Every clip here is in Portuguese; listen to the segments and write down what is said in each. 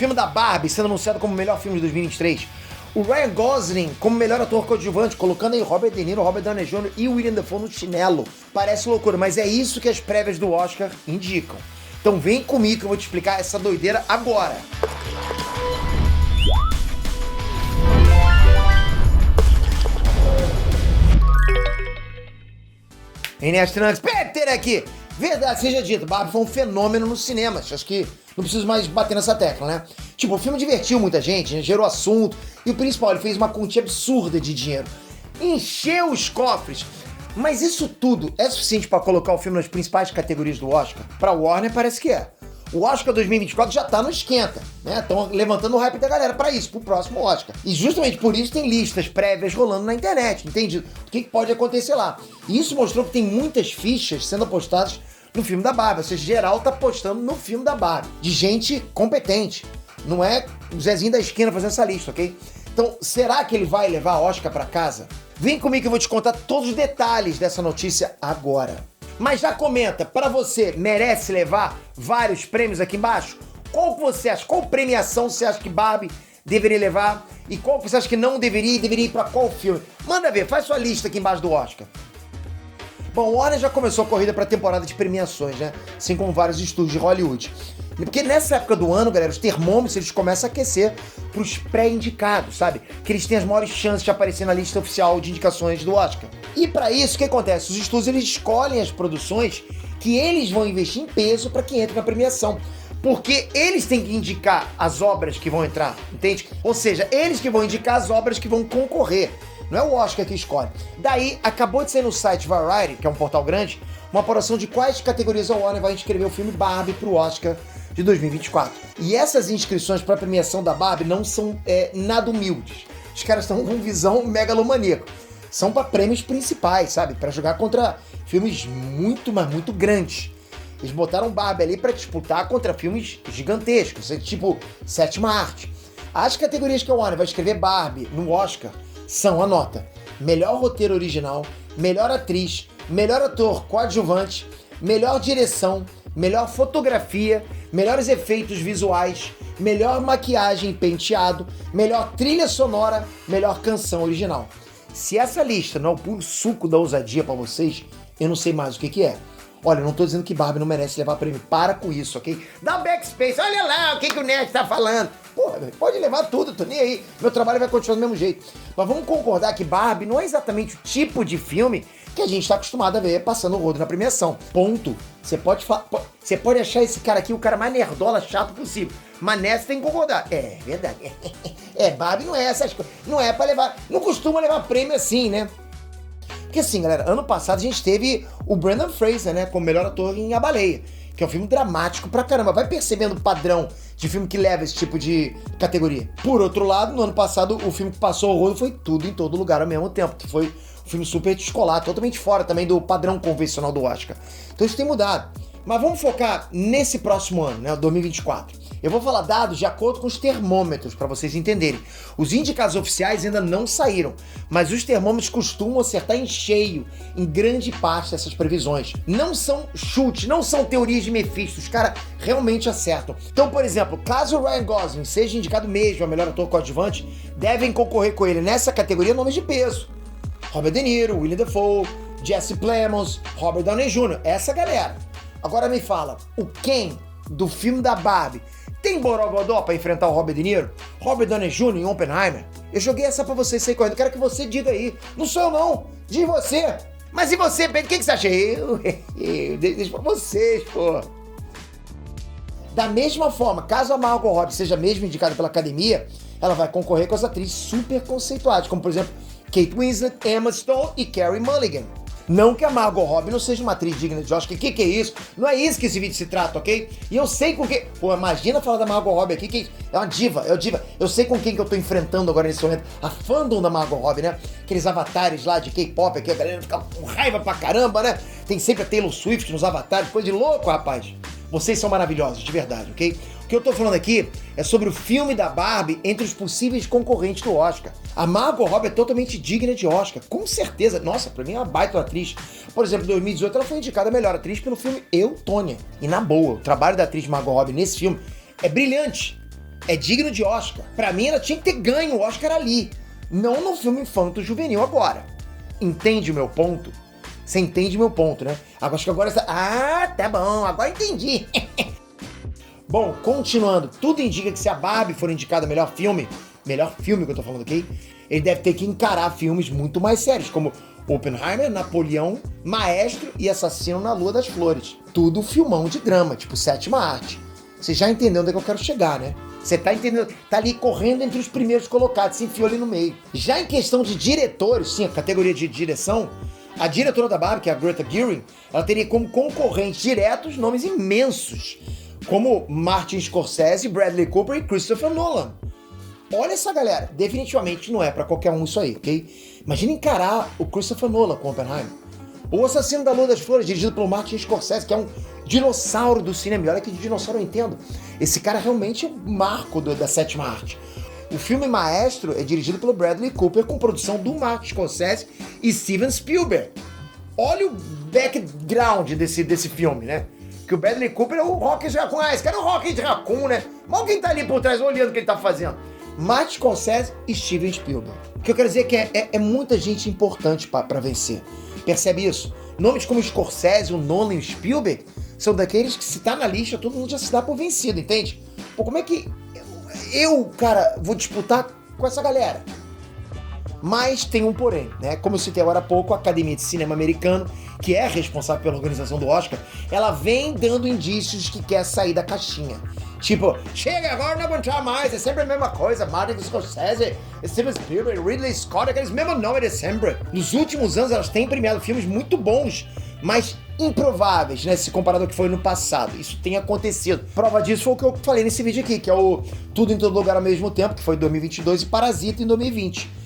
filme da Barbie sendo anunciado como o melhor filme de 2023. O Ryan Gosling como melhor ator coadjuvante, colocando aí Robert De Niro, Robert Downey Jr. e William Dafoe no chinelo. Parece loucura, mas é isso que as prévias do Oscar indicam. Então vem comigo que eu vou te explicar essa doideira agora. Inês Trunks, Peter aqui! Verdade seja dito, Barbie foi um fenômeno nos cinemas. Acho que não preciso mais bater nessa tecla, né? Tipo, o filme divertiu muita gente, né? Gerou assunto. E o principal, ele fez uma quantia absurda de dinheiro. Encheu os cofres. Mas isso tudo é suficiente pra colocar o filme nas principais categorias do Oscar? Pra Warner parece que é. O Oscar 2024 já tá no esquenta, né? Estão levantando o hype da galera pra isso, pro próximo Oscar. E justamente por isso tem listas prévias rolando na internet, entende? O que pode acontecer lá. E isso mostrou que tem muitas fichas sendo apostadas no filme da Barbie. Ou seja, geral tá apostando no filme da Barbie. De gente competente. Não é o Zezinho da esquina fazendo essa lista, ok? Então, será que ele vai levar Oscar pra casa? Vem comigo que eu vou te contar todos os detalhes dessa notícia agora. Mas já comenta, pra você, merece levar vários prêmios aqui embaixo? Qual que você acha? Qual premiação você acha que Barbie deveria levar? E qual que você acha que não deveria e deveria ir pra qual filme? Manda ver, faz sua lista aqui embaixo do Oscar. Bom, o Warner já começou a corrida pra temporada de premiações, né? Assim como vários estúdios de Hollywood. Porque nessa época do ano, galera, os termômetros eles começam a aquecer pros pré-indicados, sabe? Que eles têm as maiores chances de aparecer na lista oficial de indicações do Oscar. E pra isso, o que acontece? Os estúdios eles escolhem as produções que eles vão investir em peso pra que entre na premiação. Porque eles têm que indicar as obras que vão entrar, entende? Ou seja, eles que vão indicar as obras que vão concorrer. Não é o Oscar que escolhe. Daí, acabou de sair no site Variety, que é um portal grande, uma apuração de quais categorias a Warner vai inscrever o filme Barbie pro Oscar de 2024. E essas inscrições para a premiação da Barbie não são nada humildes. Os caras estão com visão megalomaníaca. São para prêmios principais, sabe? Para jogar contra filmes muito, mas muito grandes. Eles botaram Barbie ali para disputar contra filmes gigantescos, tipo Sétima Arte. As categorias que a Warner vai escrever Barbie no Oscar são, anota, melhor roteiro original, melhor atriz, melhor ator coadjuvante, melhor direção, melhor fotografia, melhores efeitos visuais, melhor maquiagem e penteado, melhor trilha sonora, melhor canção original. Se essa lista não é o puro suco da ousadia pra vocês, eu não sei mais o que é. Olha, eu não tô dizendo que Barbie não merece levar prêmio. Para com isso, ok? Dá um backspace. Olha lá o que o Nerd tá falando. Pô, pode levar tudo, tô nem aí. Meu trabalho vai continuar do mesmo jeito. Mas vamos concordar que Barbie não é exatamente o tipo de filme que a gente tá acostumado a ver passando o rodo na premiação. Ponto. Você pode achar esse cara aqui o cara mais nerdola, chato possível. Mas nessa tem que concordar. É verdade. Barbie não é essas coisas. Não é pra levar. Não costuma levar prêmio assim, né? Porque assim, galera, ano passado a gente teve o Brendan Fraser, né, como melhor ator em A Baleia, que é um filme dramático pra caramba. Vai percebendo o padrão de filme que leva esse tipo de categoria. Por outro lado, no ano passado, o filme que passou o rodo foi Tudo em Todo Lugar ao mesmo tempo, que foi um filme super descolado, totalmente fora também do padrão convencional do Oscar. Então isso tem mudado. Mas vamos focar nesse próximo ano, né, 2024. Eu vou falar dados de acordo com os termômetros, para vocês entenderem. Os indicados oficiais ainda não saíram, mas os termômetros costumam acertar em cheio em grande parte dessas previsões. Não são chutes, não são teorias de Mephisto, os caras realmente acertam. Então, por exemplo, caso o Ryan Gosling seja indicado mesmo a melhor ator coadjuvante, devem concorrer com ele nessa categoria nomes de peso. Robert De Niro, William Dafoe, Jesse Plemons, Robert Downey Jr., essa galera. Agora me fala, o Ken do filme da Barbie tem borogodó pra enfrentar o Robert De Niro? Robert Downey Jr. em Oppenheimer? Eu joguei essa pra você sair correndo. Quero que você diga aí. Não sou eu, não. Diz você. Mas e você, Pedro? O que você acha? Eu deixo pra vocês, pô. Da mesma forma, caso a Margot Robbie seja mesmo indicada pela academia, ela vai concorrer com as atrizes super conceituadas, como, por exemplo, Kate Winslet, Emma Stone e Carey Mulligan. Não que a Margot Robbie não seja uma atriz digna de Oscar. Que é isso? Não é isso que esse vídeo se trata, ok? E eu sei com quem... Pô, imagina falar da Margot Robbie aqui, que é uma diva, é uma diva. Eu sei com quem que eu tô enfrentando agora nesse momento. A fandom da Margot Robbie, né? Aqueles avatares lá de K-pop, aqui a galera fica com raiva pra caramba, né? Tem sempre a Taylor Swift nos avatares, coisa de louco, rapaz. Vocês são maravilhosos, de verdade, ok? O que eu tô falando aqui é sobre o filme da Barbie entre os possíveis concorrentes do Oscar. A Margot Robbie é totalmente digna de Oscar, com certeza. Nossa, pra mim é uma baita atriz. Por exemplo, em 2018 ela foi indicada a melhor atriz pelo filme Eu, Tônia. E na boa, o trabalho da atriz Margot Robbie nesse filme é brilhante. É digno de Oscar. Pra mim, ela tinha que ter ganho o Oscar ali. Não no filme infanto-juvenil agora. Entende o meu ponto? Você entende meu ponto, né? Acho que agora... tá bom, agora entendi. Bom, continuando. Tudo indica que se a Barbie for indicada melhor filme que eu tô falando aqui, ele deve ter que encarar filmes muito mais sérios, como Oppenheimer, Napoleão, Maestro e Assassino na Lua das Flores. Tudo filmão de drama, tipo Sétima Arte. Você já entendeu onde é que eu quero chegar, né? Você tá entendendo? Tá ali correndo entre os primeiros colocados, se enfiou ali no meio. Já em questão de diretores, sim, a categoria de direção, a diretora da Barbie, que é a Greta Gerwig, ela teria como concorrentes diretos nomes imensos, como Martin Scorsese, Bradley Cooper e Christopher Nolan. Olha essa galera, definitivamente não é pra qualquer um isso aí, ok? Imagina encarar o Christopher Nolan com Oppenheimer. O Assassino da Lua das Flores, dirigido pelo Martin Scorsese, que é um dinossauro do cinema. E olha que de dinossauro eu entendo. Esse cara realmente é o marco da sétima arte. O filme Maestro é dirigido pelo Bradley Cooper, com produção do Martin Scorsese e Steven Spielberg. Olha o background desse filme, né? Que o Bradley Cooper é o Rocky Raccoon. Esse cara é o Rocky de Raccoon, né? Mal quem tá ali por trás olhando o que ele tá fazendo. Martin Scorsese e Steven Spielberg. O que eu quero dizer é que é muita gente importante pra vencer. Percebe isso? Nomes como Scorsese, o Nolan e o Spielberg são daqueles que, se tá na lista, todo mundo já se dá por vencido, entende? Pô, como é que cara, vou disputar com essa galera? Mas tem um porém, né? Como eu citei agora há pouco, a Academia de Cinema Americano, que é responsável pela organização do Oscar, ela vem dando indícios de que quer sair da caixinha. Tipo, chega agora, não aguentar mais, é sempre a mesma coisa. Martin Scorsese, Steven Spielberg, Ridley Scott, aqueles mesmos nomes de sempre. Nos últimos anos elas têm premiado filmes muito bons, mas improváveis, né, se comparado ao que foi no passado. Isso tem acontecido. Prova disso foi o que eu falei nesse vídeo aqui, que é o Tudo em Todo Lugar ao Mesmo Tempo, que foi em 2022, e Parasita em 2020.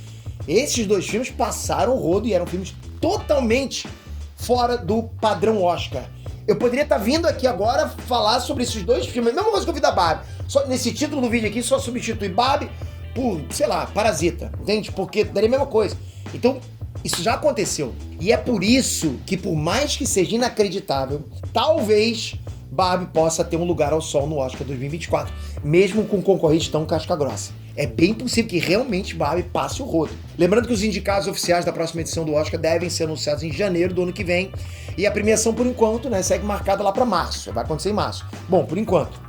Esses dois filmes passaram o rodo e eram filmes totalmente fora do padrão Oscar. Eu poderia estar vindo aqui agora falar sobre esses dois filmes, a mesma coisa que eu vi da Barbie. Só nesse título do vídeo aqui, só substitui Barbie por, sei lá, Parasita, entende? Porque daria a mesma coisa. Então, isso já aconteceu. E é por isso que, por mais que seja inacreditável, talvez Barbie possa ter um lugar ao sol no Oscar 2024, mesmo com concorrentes tão casca-grossa. É bem possível que realmente Barbie passe o rodo. Lembrando que os indicados oficiais da próxima edição do Oscar devem ser anunciados em janeiro do ano que vem, e a premiação, por enquanto, né, segue marcada lá pra março. Vai acontecer em março. Bom, por enquanto.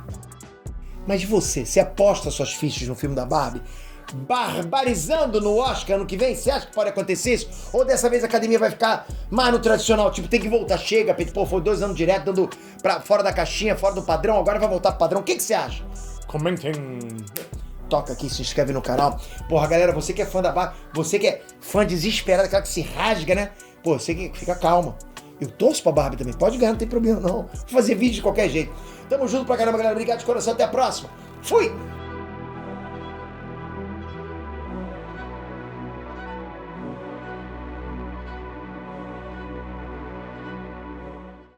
Mas você aposta suas fichas no filme da Barbie? Barbarizando no Oscar ano que vem? Você acha que pode acontecer isso? Ou dessa vez a academia vai ficar mais no tradicional? Tipo, tem que voltar, chega, pô, foi 2 anos direto, dando pra fora da caixinha, fora do padrão, agora vai voltar pro padrão. O que você acha? Comentem. Toca aqui, se inscreve no canal. Porra, galera, você que é fã da Barbie, você que é fã desesperado, aquela que se rasga, né? Pô, você que fica calma. Eu torço pra Barbie também, pode ganhar, não tem problema não. Vou fazer vídeo de qualquer jeito. Tamo junto pra caramba, galera. Obrigado de coração, até a próxima. Fui!